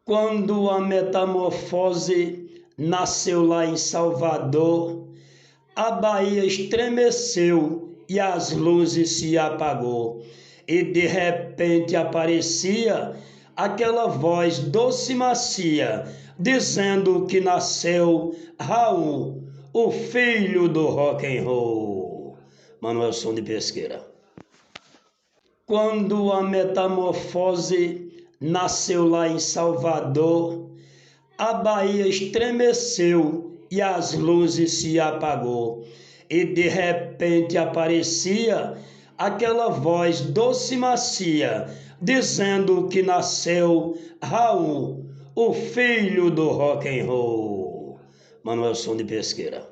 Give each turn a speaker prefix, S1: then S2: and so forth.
S1: Quando a metamorfose nasceu lá em Salvador, a Bahia estremeceu e as luzes se apagou. E de repente aparecia aquela voz doce e macia, dizendo que nasceu Raul, o filho do rock and roll. Manuelson de Pesqueira. Quando a metamorfose nasceu lá em Salvador, a Bahia estremeceu e as luzes se apagou. E de repente aparecia aquela voz doce e macia, dizendo que nasceu Raul, o filho do rock and roll. Manuelson de Pesqueira.